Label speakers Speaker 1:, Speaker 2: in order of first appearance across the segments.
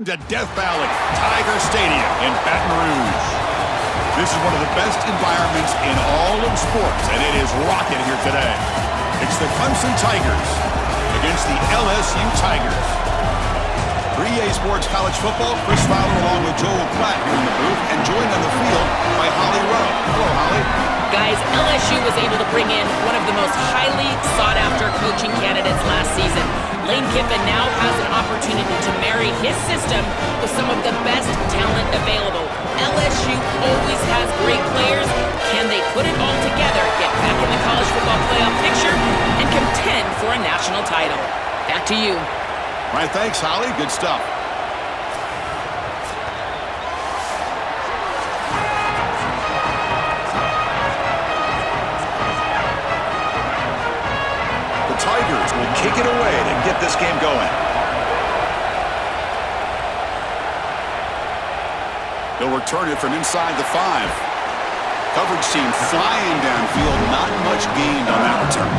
Speaker 1: To Death Valley, Tiger Stadium in Baton Rouge. This is one of the best environments in all of sports, and it is rocking here today. It's the Clemson Tigers against the LSU Tigers. 3A Sports College Football, Chris Fowler along with Joel Klatt here in the booth, and joined on the field by Holly Rowe. Hello, Holly.
Speaker 2: Guys, LSU was able to bring in one of the most highly sought-after coaching candidates last season. Lane Kiffin now has an opportunity to marry his system with some of the best talent available. LSU always has great players. Can they put it all together, get back in the college football playoff picture, and contend for a national title? Back to you.
Speaker 1: All right, thanks, Holly. Good stuff. The Tigers will kick it away to get this game going. They'll return it from inside the 5. Coverage team flying downfield. Not much gained on that return.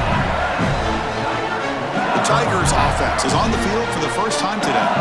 Speaker 1: The Tigers offense is on the field for the first time today.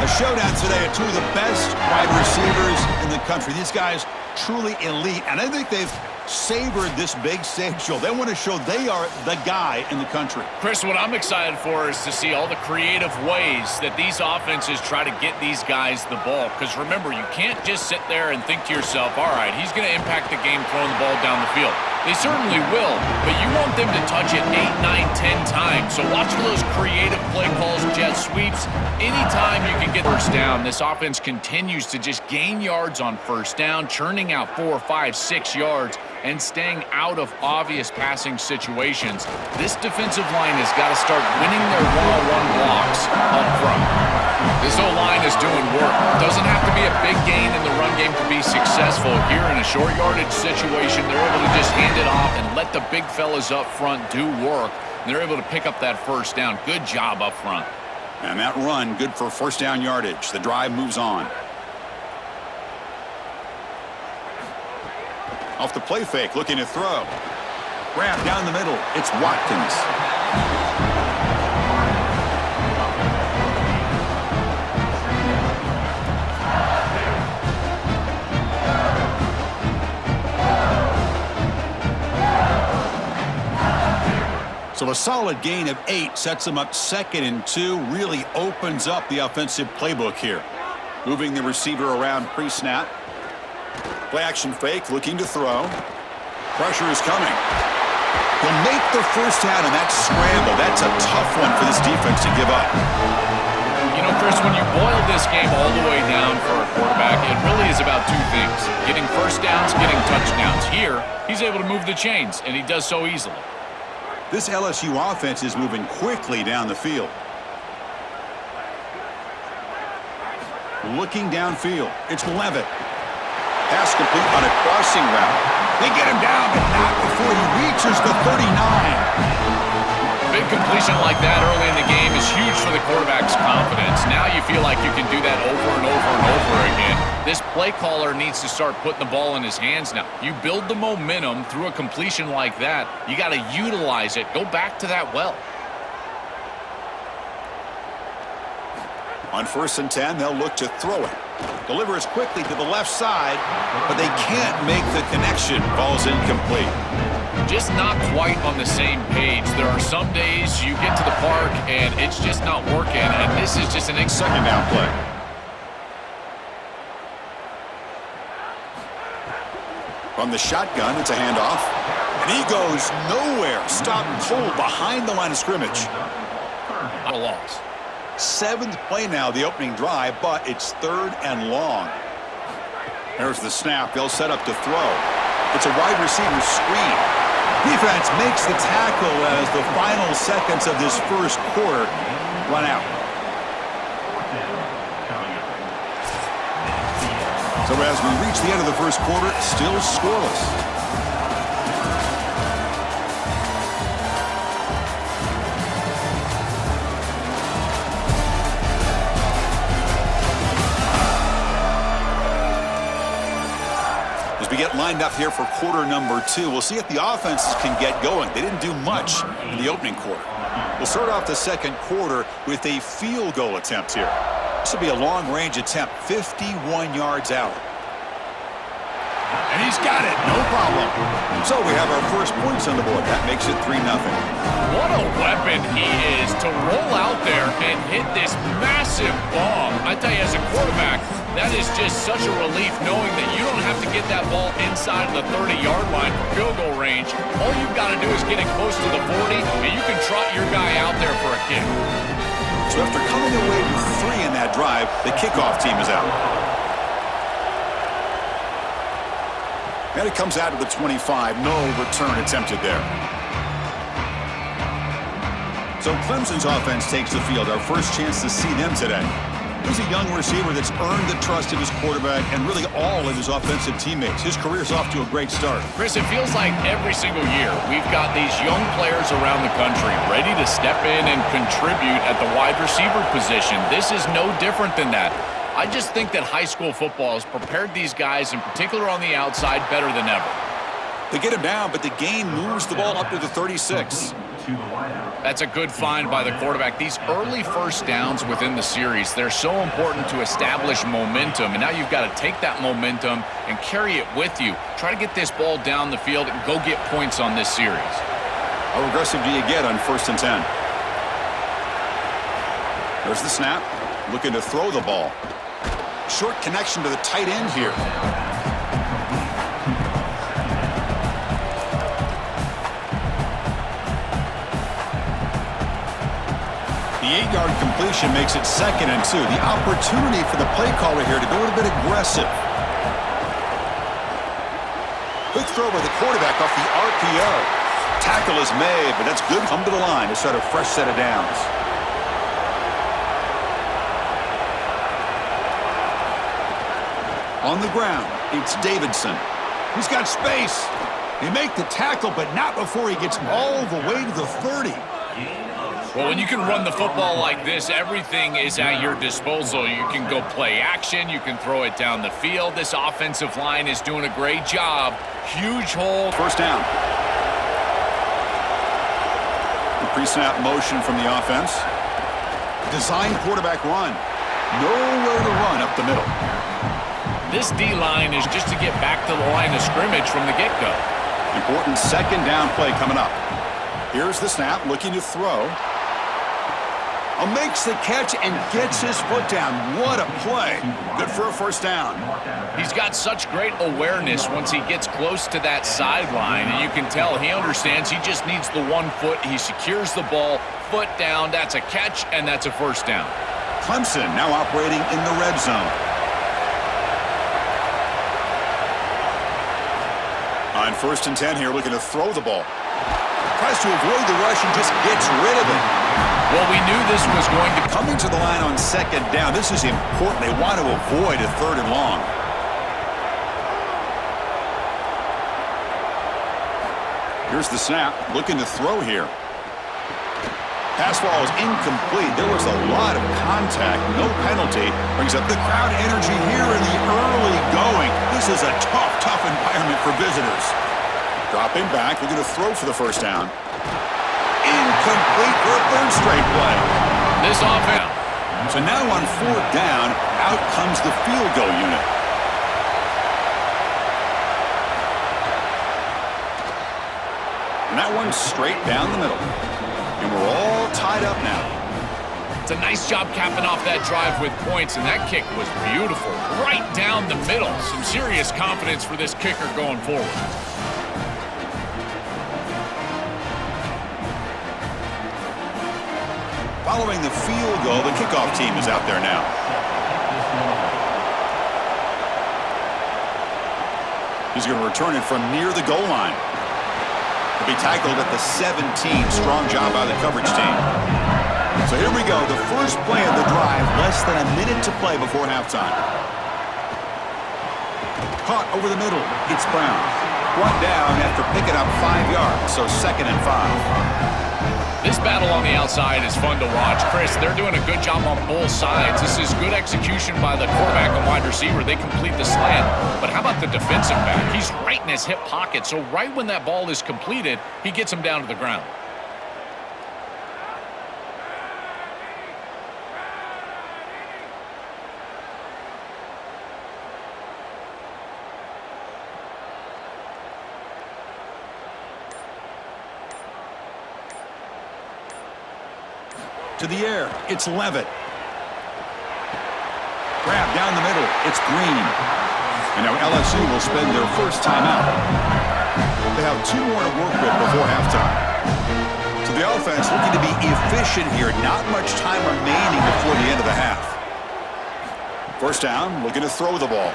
Speaker 1: A showdown today of two of the best wide receivers in the country. These guys truly elite, and I think they've savored this big stage show. They want to show they are the guy in the country.
Speaker 3: Chris, what I'm excited for is to see all the creative ways that these offenses try to get these guys the ball. Because remember, you can't just sit there and think to yourself, all right, he's going to impact the game throwing the ball down the field. They certainly will, but you want them to touch it 8, 9, 10 times. So watch for those creative play calls, jet sweeps. Anytime you can get first down, this offense continues to just gain yards on first down, churning out 4, 5, 6 yards, and staying out of obvious passing situations. This defensive line has got to start winning their one-on-one blocks up front. This O-line is doing work. Doesn't have to be a big gain in the run game to be successful. Here in a short yardage situation, they're able to just hand it off and let the big fellas up front do work. And they're able to pick up that first down. Good job up front.
Speaker 1: And that run, good for first down yardage. The drive moves on. Off the play fake, looking to throw. Grab down the middle. It's Watkins. So a solid gain of 8 sets them up 2nd and 2. Really opens up the offensive playbook here. Moving the receiver around pre-snap. Play action fake, looking to throw. Pressure is coming. He'll make the first down in that scramble. That's a tough one for this defense to give up.
Speaker 3: You know, Chris, when you boil this game all the way down for a quarterback, it really is about 2 things. Getting first downs, getting touchdowns. Here, he's able to move the chains, and he does so easily.
Speaker 1: This LSU offense is moving quickly down the field. Looking downfield, it's Levitt. Pass complete on a crossing route. They get him down, but not before he reaches the 39.
Speaker 3: Big completion like that early in the game is huge for the quarterback's confidence. Now you feel like you can do that over and over and over again. This play caller needs to start putting the ball in his hands now. You build the momentum through a completion like that. You got to utilize it. Go back to that well.
Speaker 1: On 1st and 10, they'll look to throw it. Delivers quickly to the left side, but they can't make the connection. Ball's incomplete.
Speaker 3: Just not quite on the same page. There are some days you get to the park and it's just not working, and this is just an
Speaker 1: 2nd down play. From the shotgun, it's a handoff. And he goes nowhere. Stopped cold behind the line of scrimmage.
Speaker 3: A loss.
Speaker 1: 7th play now, the opening drive, but it's 3rd and long. There's the snap. They'll set up to throw. It's a wide receiver screen. Defense makes the tackle as the final seconds of this first quarter run out. So as we reach the end of the first quarter, still scoreless. We get lined up here for quarter number 2. We'll see if the offenses can get going. They didn't do much in the opening quarter. We'll start off the second quarter with a field goal attempt here. This will be a long-range attempt, 51 yards out. And he's got it, no problem. So we have our first points on the board. That makes it 3-0.
Speaker 3: What a weapon he is to roll out there and hit this massive bomb. I tell you, as a quarterback, that is just such a relief knowing that you don't have to get that ball inside of the 30-yard line for field goal range. All you've got to do is get it close to the 40, and you can trot your guy out there for a kick.
Speaker 1: So after coming away with 3 in that drive, the kickoff team is out. And it comes out of the 25. No return attempted there. So Clemson's offense takes the field. Our first chance to see them today. He's a young receiver that's earned the trust of his quarterback and really all of his offensive teammates. His career's off to a great start.
Speaker 3: Chris, it feels like every single year we've got these young players around the country ready to step in and contribute at the wide receiver position. This is no different than that. I just think that high school football has prepared these guys, in particular on the outside, better than ever.
Speaker 1: They get him down, but the gain moves the ball up to the 36.
Speaker 3: That's a good find by the quarterback. These early first downs within the series, they're so important to establish momentum, and now you've got to take that momentum and carry it with you. Try to get this ball down the field and go get points on this series.
Speaker 1: How aggressive do you get on 1st and 10? There's the snap. Looking to throw the ball. Short connection to the tight end here. The 8-yard completion makes it 2nd and 2. The opportunity for the play caller here to go a little bit aggressive. Quick throw by the quarterback off the RPO. Tackle is made, but that's good. Come to the line to start a fresh set of downs. On the ground, it's Davidson. He's got space. They make the tackle, but not before he gets all the way to the 30.
Speaker 3: Well, when you can run the football like this, everything is at your disposal. You can go play action. You can throw it down the field. This offensive line is doing a great job. Huge hole.
Speaker 1: First down. The pre-snap motion from the offense. Design quarterback run. Nowhere to run up the middle.
Speaker 3: This D-line is just to get back to the line of scrimmage from the get-go.
Speaker 1: Important 2nd down play coming up. Here's the snap, looking to throw. Makes the catch and gets his foot down. What a play. Good for a 1st down.
Speaker 3: He's got such great awareness once he gets close to that sideline, and you can tell he understands he just needs the 1 foot. He secures the ball, foot down. That's a catch, and that's a 1st down.
Speaker 1: Clemson now operating in the red zone. On 1st and 10 here, looking to throw the ball. Tries to avoid the rush and just gets rid of it.
Speaker 3: Well, we knew this was going to
Speaker 1: Coming to the line on 2nd down. This is important. They want to avoid a 3rd and long. Here's the snap. Looking to throw here. Pass ball is incomplete. There was a lot of contact. No penalty. Brings up the crowd energy here in the early going. This is a tough environment for visitors. Dropping back. Looking to throw for the 1st down. Incomplete for a 3rd straight play.
Speaker 3: this offense.
Speaker 1: So now on 4th down, out comes the field goal unit. And that one's straight down the middle. And we're all tied up now.
Speaker 3: It's a nice job capping off that drive with points, and that kick was beautiful. Right down the middle. Some serious confidence for this kicker going forward.
Speaker 1: Following the field goal, the kickoff team is out there now. He's going to return it from near the goal line. He'll be tackled at the 17. Strong job by the coverage team. So here we go, the first play of the drive, less than a minute to play before halftime. Caught over the middle, it's Brown. Brought down after picking up 5 yards, so 2nd and 5.
Speaker 3: This battle on the outside is fun to watch. Chris, they're doing a good job on both sides. This is good execution by the quarterback and wide receiver. They complete the slant. But how about the defensive back? He's right in his hip pocket, so right when that ball is completed, he gets him down to the ground.
Speaker 1: To the air, it's Levitt. Grab down the middle, it's Green. And now LSU will spend their first timeout. They have 2 more to work with before halftime. So the offense looking to be efficient here. Not much time remaining before the end of the half. First down, looking to throw the ball.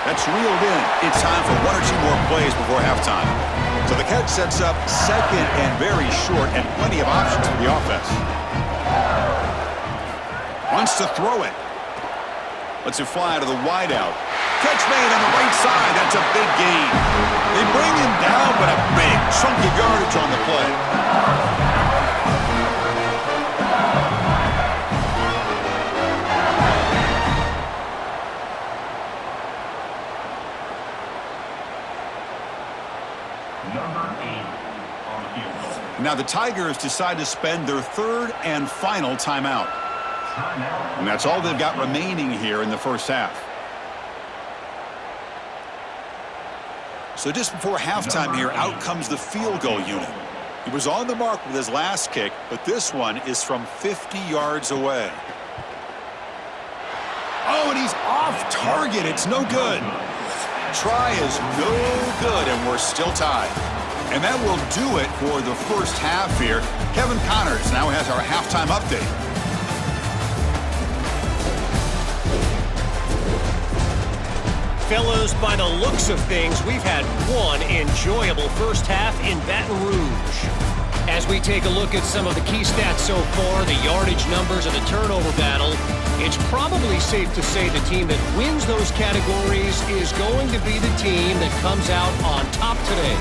Speaker 1: That's reeled in. It's time for 1 or 2 more plays before halftime. So the catch sets up second and very short, and plenty of options for the offense. Wants to throw it. Lets it fly to the wideout. Catch made on the right side. That's a big gain. They bring him down, but a big chunk of yardage on the play. Now the Tigers decide to spend their 3rd and final timeout. And that's all they've got remaining here in the first half. So just before halftime here, out comes the field goal unit. He was on the mark with his last kick, but this one is from 50 yards away. Oh, and he's off target. It's no good. Try is no good, and we're still tied. And that will do it for the first half here. Kevin Connors now has our halftime update.
Speaker 4: Fellas, by the looks of things, we've had one enjoyable first half in Baton Rouge. As we take a look at some of the key stats so far, the yardage numbers and the turnover battle, it's probably safe to say the team that wins those categories is going to be the team that comes out on top today.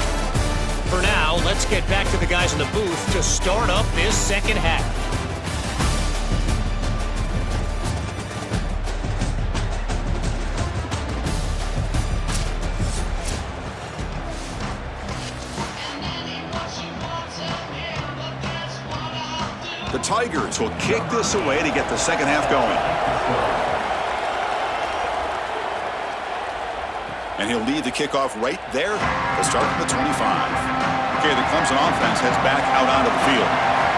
Speaker 4: For now, let's get back to the guys in the booth to start up this second half.
Speaker 1: The Tigers will kick this away to get the second half going. And he'll lead the kickoff right there. They'll start from the 25. Okay, the Clemson offense heads back out onto the field.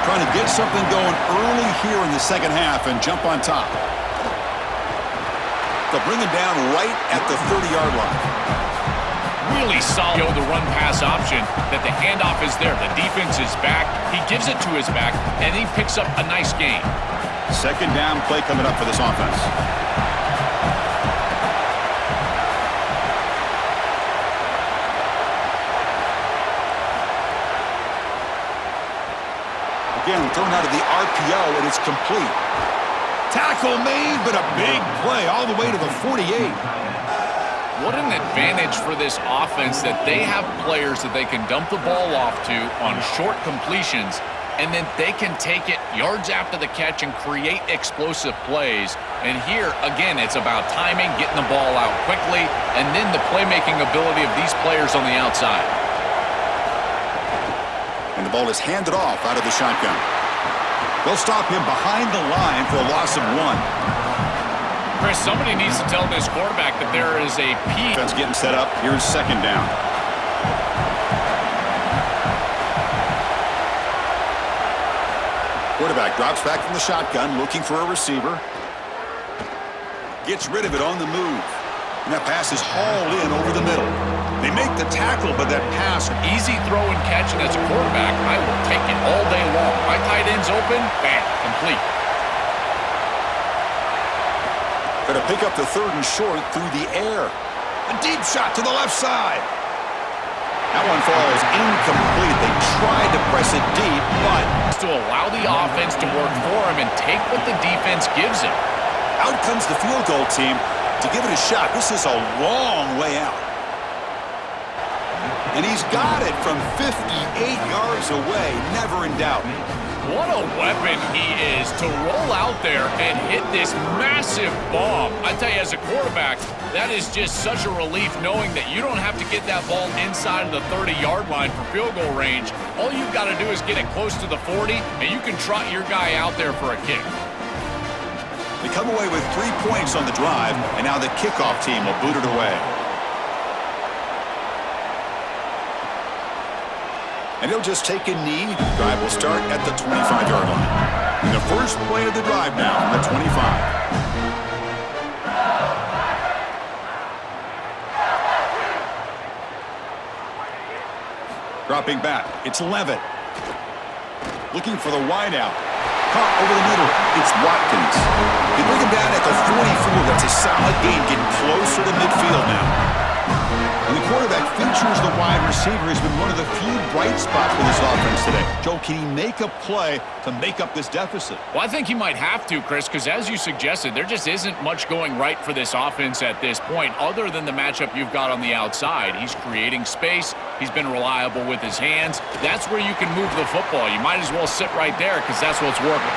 Speaker 1: Trying to get something going early here in the second half and jump on top. They'll bring him down right at the 30-yard line.
Speaker 3: Really solid the run-pass option, that the handoff is there. The defense is back. He gives it to his back, and he picks up a nice gain.
Speaker 1: Second down play coming up for this offense. Again, thrown out of the RPO, and it's complete. Tackle made, but a big play all the way to the 48.
Speaker 3: What an advantage for this offense that they have players that they can dump the ball off to on short completions, and then they can take it yards after the catch and create explosive plays. And here, again, it's about timing, getting the ball out quickly, and then the playmaking ability of these players on the outside.
Speaker 1: And the ball is handed off out of the shotgun. They'll stop him behind the line for a loss of 1.
Speaker 3: Chris, somebody needs to tell this quarterback that there is a P.
Speaker 1: Defense getting set up. Here's second down. Quarterback drops back from the shotgun, looking for a receiver. Gets rid of it on the move. And that pass is hauled in over the middle. They make the tackle, but that pass...
Speaker 3: Easy throw and catch, and as a quarterback, I will take it all day long. My tight end's open, bam, complete.
Speaker 1: Going to pick up the 3rd and short through the air. A deep shot to the left side. That one falls incomplete. They tried to press it deep, but...
Speaker 3: To allow the offense to work for him and take what the defense gives him.
Speaker 1: Out comes the field goal team to give it a shot. This is a long way out. And he's got it from 58 yards away, never in doubt.
Speaker 3: What a weapon he is to roll out there and hit this massive bomb. I tell you, as a quarterback, that is just such a relief knowing that you don't have to get that ball inside of the 30-yard line for field goal range. All you've got to do is get it close to the 40, and you can trot your guy out there for a kick.
Speaker 1: They come away with 3 points on the drive, and now the kickoff team will boot it away. And he'll just take a knee. Drive will start at the 25-yard line. And the first play of the drive now from the 25. Dropping back, it's Levitt. Looking for the wideout. Caught over the middle, it's Watkins. They bring him down at the 44. That's a solid gain, getting closer to midfield now. And the quarterback features the wide receiver. Has been one of the few bright spots for this offense today. Joe, can he make a play to make up this deficit?
Speaker 3: Well, I think he might have to, Chris, because as you suggested, there just isn't much going right for this offense at this point other than the matchup you've got on the outside. He's creating space. He's been reliable with his hands. That's where you can move the football. You might as well sit right there because that's what's working.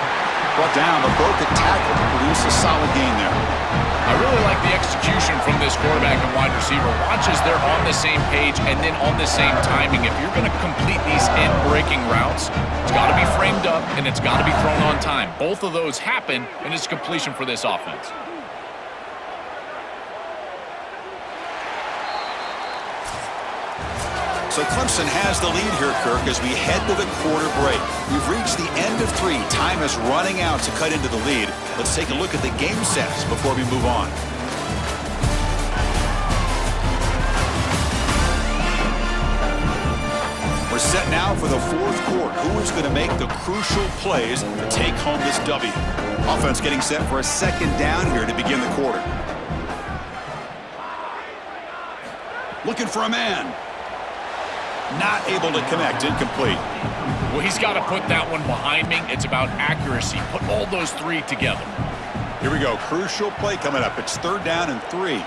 Speaker 1: Brought down, but broke a tackle to produce a solid gain there.
Speaker 3: I really like the execution from this quarterback and wide receiver. Watch as they're on the same page and then on the same timing. If you're going to complete these in-breaking routes, it's got to be framed up and it's got to be thrown on time. Both of those happen, and it's completion for this offense.
Speaker 1: So Clemson has the lead here, Kirk, as we head to the quarter break. We've reached the end of 3. Time is running out to cut into the lead. Let's take a look at the game sets before we move on. We're set now for the fourth quarter. Who is going to make the crucial plays to take home this W? Offense getting set for a second down here to begin the quarter. Looking for a man. Not able to connect, incomplete.
Speaker 3: Well, he's got to put that one behind me. It's about accuracy. Put all those 3 together.
Speaker 1: Here we go. Crucial play coming up. It's 3rd down and 3.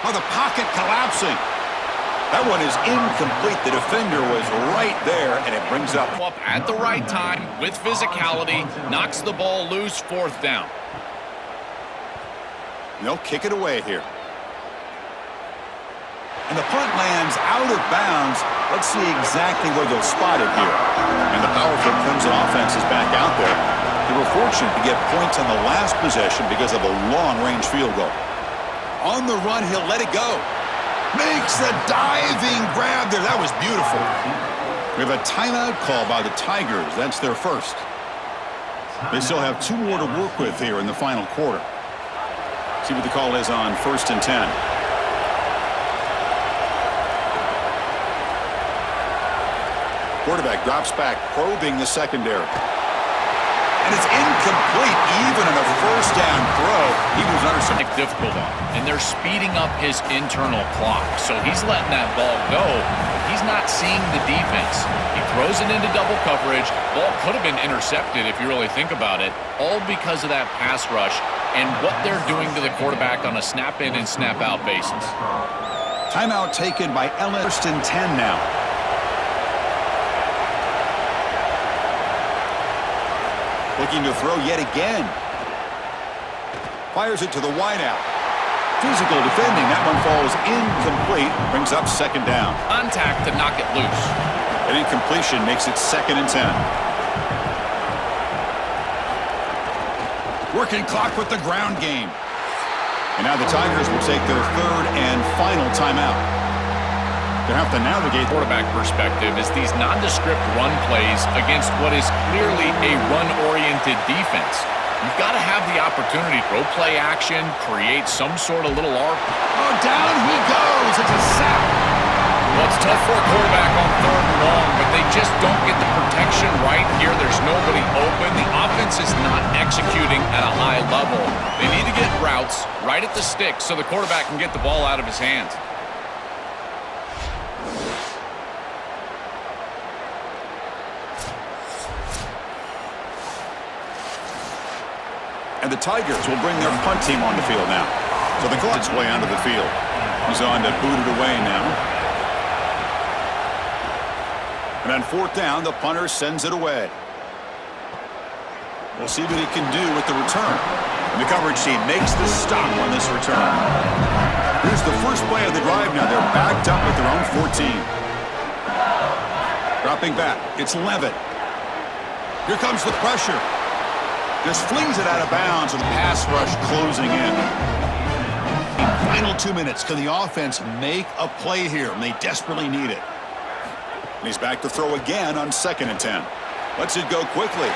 Speaker 1: Oh, the pocket collapsing. That one is incomplete. The defender was right there, and it brings up
Speaker 3: At the right time with physicality, knocks the ball loose, 4th down.
Speaker 1: They'll kick it away here. And the punt lands out of bounds. Let's see exactly where they'll spot it here. And the powerful Clemson offense is back out there. They were fortunate to get points on the last possession because of a long-range field goal. On the run, he'll let it go. Makes the diving grab there. That was beautiful. We have a timeout call by the Tigers. That's their first. They still have 2 more to work with here in the final quarter. See what the call is on 1st and 10. Quarterback drops back, probing the secondary. And it's incomplete, even on a 1st down throw. He was under some
Speaker 3: difficult on, and they're speeding up his internal clock. So he's letting that ball go. He's not seeing the defense. He throws it into double coverage. Ball could have been intercepted if you really think about it, all because of that pass rush and what they're doing to the quarterback on a snap-in and snap-out basis.
Speaker 1: Timeout taken by LSU. 1st and 10 now. Looking to throw yet again. Fires it to the wideout. Physical defending. That one falls incomplete. Brings up 2nd down.
Speaker 3: Contact to knock it loose.
Speaker 1: An incompletion makes it 2nd and 10. Working clock with the ground game. And now the Tigers will take their 3rd and final timeout. They have to navigate
Speaker 3: Quarterback perspective is these nondescript run plays against what is clearly a run-oriented defense. You've got to have the opportunity to throw play action, create some sort of little arc.
Speaker 1: Oh, down he goes. It's a sack.
Speaker 3: Well, it's tough for a quarterback on 3rd and long, but they just don't get the protection right here. There's nobody open. The offense is not executing at a high level. They need to get routes right at the stick so the quarterback can get the ball out of his hands.
Speaker 1: And the Tigers will bring their punt team on the field now. So the clock's its way onto the field. He's on to boot it away now. And on 4th down, the punter sends it away. We'll see what he can do with the return. And the coverage team makes the stop on this return. Here's the first play of the drive now. They're backed up at their own 14. Dropping back. It's Levitt. Here comes the pressure. Just flings it out of bounds with the pass rush closing in. Final 2 minutes. Can the offense make a play here? And they desperately need it. And he's back to throw again on 2nd and 10. Lets it go quickly.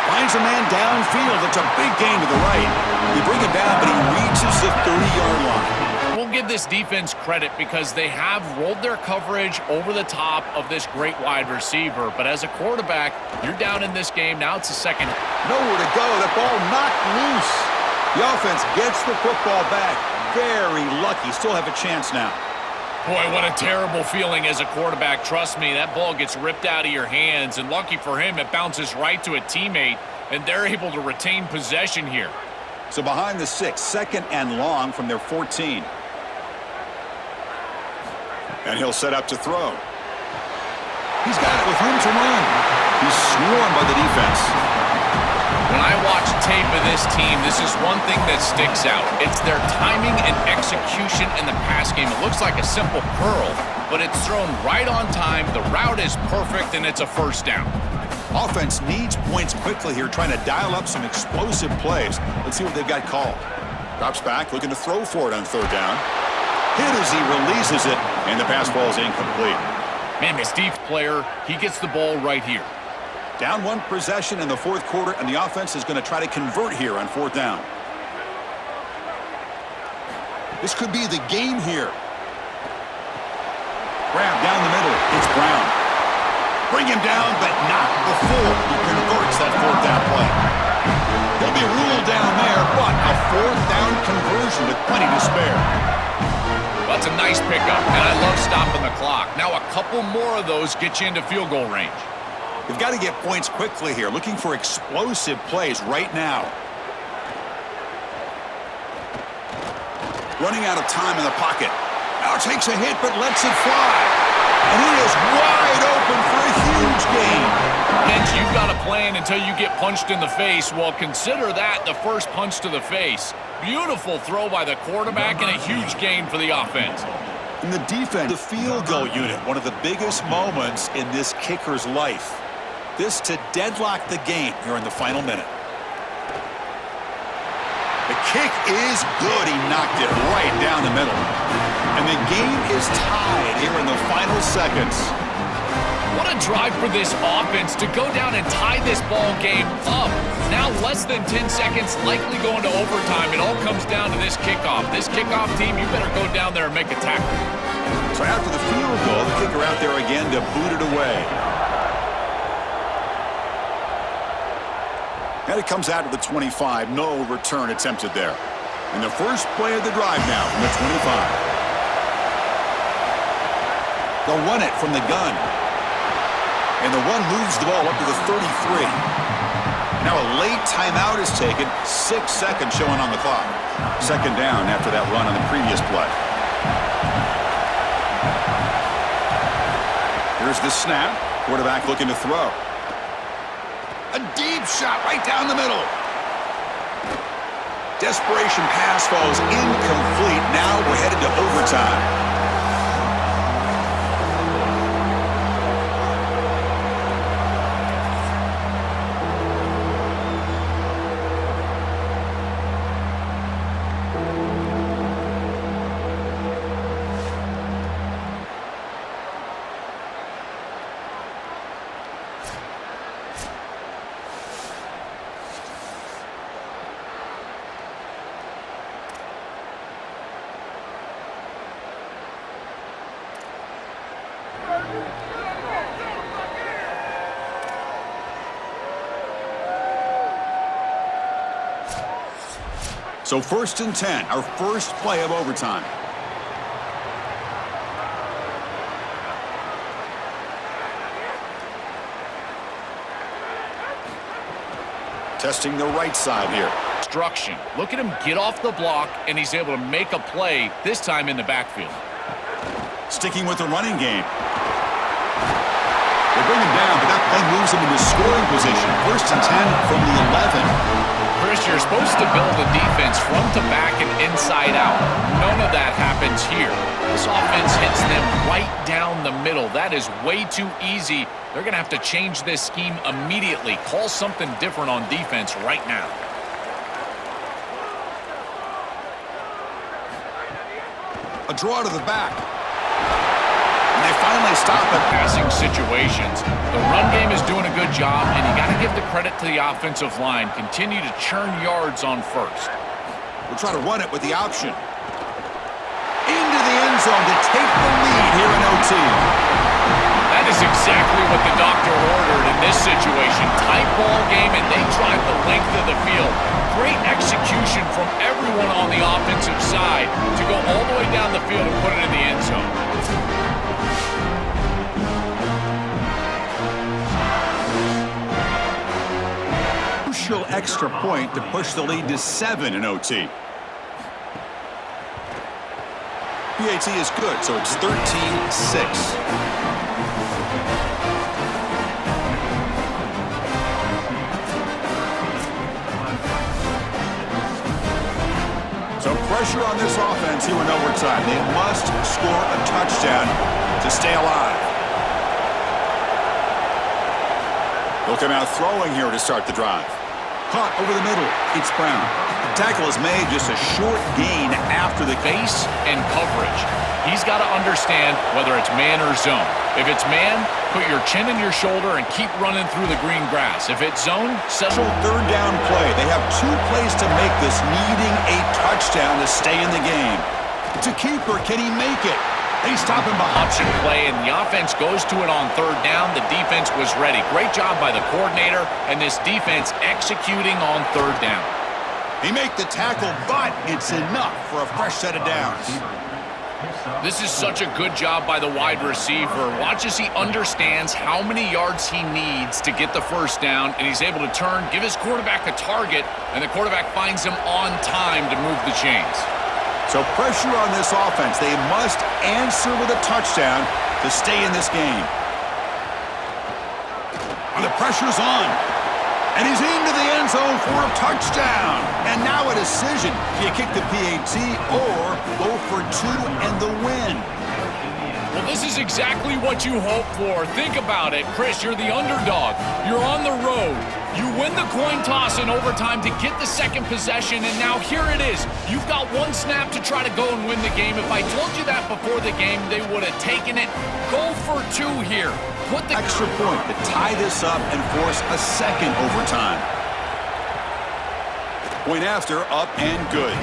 Speaker 1: Finds a man downfield. It's a big gain to the right. You bring him down, but he reaches the 30-yard line.
Speaker 3: We'll give this defense credit because they have rolled their coverage over the top of this great wide receiver. But as a quarterback, you're down in this game. Now it's the second.
Speaker 1: Nowhere to go. That ball knocked loose. The offense gets the football back. Very lucky. Still have a chance now.
Speaker 3: Boy, what a terrible feeling as a quarterback. Trust me, that ball gets ripped out of your hands. And lucky for him, it bounces right to a teammate. And they're able to retain possession here.
Speaker 1: So behind the 6, second and long from their 14. And he'll set up to throw. He's got it with room to run. He's swarmed by the defense.
Speaker 3: When I watch tape of this team, this is one thing that sticks out. It's their timing and execution in the pass game. It looks like a simple curl, but it's thrown right on time. The route is perfect, and it's a first down.
Speaker 1: Offense needs points quickly here, trying to dial up some explosive plays. Let's see what they've got called. Drops back, looking to throw for it on third down. Hit as he releases it, and the pass ball is incomplete.
Speaker 3: Man, this deep player, he gets the ball right here.
Speaker 1: Down one possession in the fourth quarter, and the offense is going to try to convert here on fourth down. This could be the game here. Grab down the middle. It's Brown. Bring him down, but not before he converts that fourth down play. He'll be ruled down there, but a fourth down conversion with plenty to spare.
Speaker 3: Well, that's a nice pickup, and I love stopping the clock. Now a couple more of those get you into field goal range.
Speaker 1: They've got to get points quickly here, looking for explosive plays right now. Running out of time in the pocket. Now takes a hit, but lets it fly. And he is wide open for a huge gain.
Speaker 3: Hence, you've got a plan until you get punched in the face. Well, consider that the first punch to the face. Beautiful throw by the quarterback and a huge gain for the offense.
Speaker 1: In the defense, the field goal unit, one of the biggest moments in this kicker's life. This to deadlock the game here in the final minute. The kick is good. He knocked it right down the middle. And the game is tied here in the final seconds.
Speaker 3: What a drive for this offense to go down and tie this ball game up. Now less than 10 seconds, likely going to overtime. It all comes down to this kickoff. This kickoff team, you better go down there and make a tackle.
Speaker 1: So after the field goal, the kicker out there again to boot it away. And it comes out to the 25. No return attempted there. And the first play of the drive now from the 25. They'll run it from the gun. And the one moves the ball up to the 33. Now a late timeout is taken. 6 seconds showing on the clock. Second down after that run on the previous play. Here's the snap. Quarterback looking to throw. A deep shot right down the middle. Desperation pass falls incomplete. Now we're headed to overtime. So 1st and 10, our first play of overtime. Testing the right side here.
Speaker 3: Instruction. Look at him get off the block, and he's able to make a play, this time in the backfield.
Speaker 1: Sticking with the running game. They bring him down, but that play moves him into scoring position. 1st and 10 from the 11.
Speaker 3: Chris, you're supposed to build a defense front to back and inside out. None of that happens here. This offense hits them right down the middle. That is way too easy. They're going to have to change this scheme immediately. Call something different on defense right now.
Speaker 1: A draw to the back. And they finally stop it.
Speaker 3: Passing situations. The run game is doing a good job, and you got to give the credit to the offensive line. Continue to churn yards on first.
Speaker 1: We'll try to run it with the option. Into the end zone to take the lead here in OT.
Speaker 3: That is exactly what the doctor ordered in this situation. Tight ball game, and they drive the length of the field. Great execution from everyone on the offensive side to go all the way down the field and put it in the end zone.
Speaker 1: Crucial extra point to push the lead to 7 in OT. PAT is good, so it's 13-6. So pressure on this offense here in overtime. They must score a touchdown to stay alive. They'll come out throwing here to start the drive. Caught over the middle. It's Brown. The tackle is made, just a short gain after the
Speaker 3: Base and coverage. He's got to understand whether it's man or zone. If it's man, put your chin in your shoulder and keep running through the green grass. If it's zone, settle.
Speaker 1: third down play. They have 2 plays to make this, needing a touchdown to stay in the game. It's a keeper. Can he make it? They stop him behind.
Speaker 3: Option play, and the offense goes to it on third down. The defense was ready. Great job by the coordinator, and this defense executing on third down.
Speaker 1: He make the tackle, but it's enough for a fresh set of downs.
Speaker 3: This is such a good job by the wide receiver. Watch as he understands how many yards he needs to get the first down, and he's able to turn, give his quarterback a target, and the quarterback finds him on time to move the chains.
Speaker 1: So pressure on this offense. They must answer with a touchdown to stay in this game. And the pressure's on. And he's into the end zone for a touchdown. And now a decision. Do you kick the PAT or go for 2 and the win?
Speaker 3: Well, this is exactly what you hope for. Think about it. Chris, you're the underdog. You're on the road. You win the coin toss in overtime to get the second possession, and now here it is. You've got 1 snap to try to go and win the game. If I told you that before the game, they would have taken it. Go for 2 here. Put the
Speaker 1: Extra point to tie this up and force a second overtime. Point after, up and good.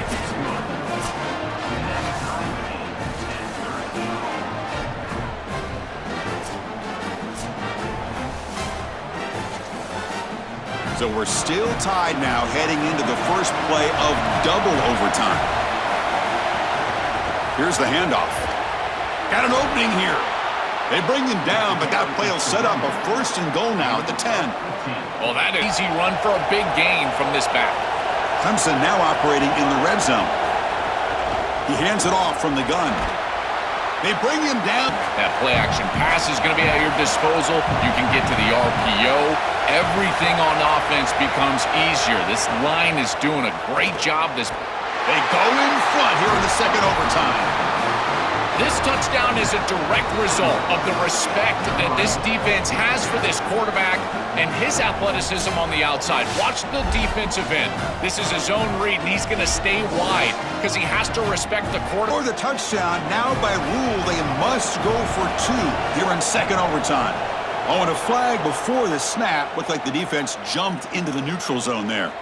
Speaker 1: So we're still tied now, heading into the first play of double overtime. Here's the handoff. Got an opening here. They bring him down, but that play will set up a first and goal now at the 10.
Speaker 3: Well, that is easy run for a big gain from this back.
Speaker 1: Clemson now operating in the red zone. He hands it off from the gun. They bring him down.
Speaker 3: That play action pass is going to be at your disposal. You can get to the RPO. Everything on offense becomes easier. This line is doing a great job.
Speaker 1: They go in front here in the second overtime.
Speaker 3: This touchdown is a direct result of the respect that this defense has for this quarterback and his athleticism on the outside. Watch the defensive end. This is a zone read, and he's going to stay wide because he has to respect the quarterback.
Speaker 1: For the touchdown, now by rule, they must go for 2 here in second overtime. Oh, and a flag before the snap. Looked like the defense jumped into the neutral zone there.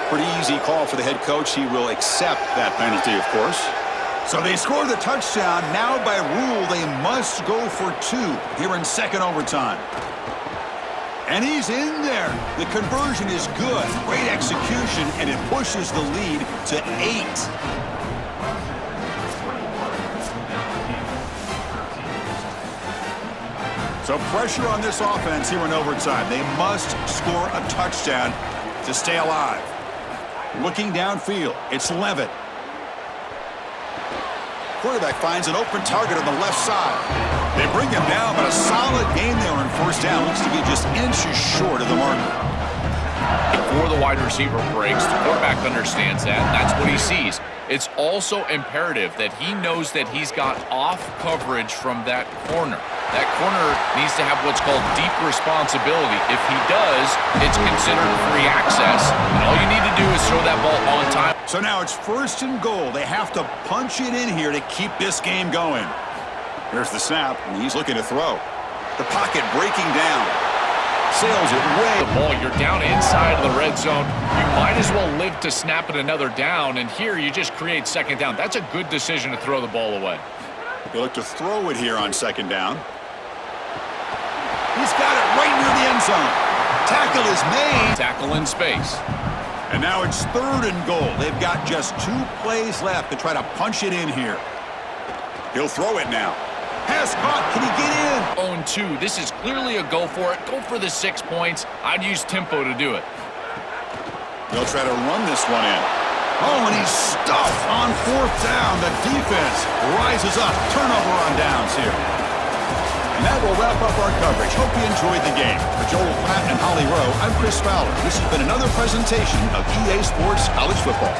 Speaker 1: Pretty easy call for the head coach. He will accept that penalty, of course. So they score the touchdown. Now by rule, they must go for 2 here in second overtime. And he's in there. The conversion is good. Great execution, and it pushes the lead to 8. So pressure on this offense here in overtime. They must score a touchdown to stay alive. Looking downfield, it's Levitt. Quarterback finds an open target on the left side. They bring him down, but a solid gain there on first down. Looks to be just inches short of the marker.
Speaker 3: Before the wide receiver breaks, the quarterback understands that. That's what he sees. It's also imperative that he knows that he's got off coverage from that corner. That corner needs to have what's called deep responsibility. If he does, it's considered free access. And all you need to do is throw that ball on time.
Speaker 1: So now it's 1st and goal. They have to punch it in here to keep this game going. Here's the snap, and he's looking to throw. The pocket breaking down. Sails it way.
Speaker 3: The ball, you're down inside of the red zone. You might as well live to snap it another down, and here you just create 2nd down. That's a good decision to throw the ball away.
Speaker 1: They look to throw it here on 2nd down. He's got it right near the end zone. Tackle is made.
Speaker 3: Tackle in space.
Speaker 1: And now it's 3rd and goal. They've got just 2 plays left to try to punch it in here. He'll throw it now. Pass caught. Can he get in?
Speaker 3: 0-2. This is clearly a go for it. Go for the 6 points. I'd use tempo to do it.
Speaker 1: They'll try to run this one in. Oh, and he's stuffed on 4th down. The defense rises up. Turnover on downs here. And that will wrap up our coverage. Hope you enjoyed the game. For Joel Platt and Holly Rowe, I'm Chris Fowler. This has been another presentation of EA Sports College Football.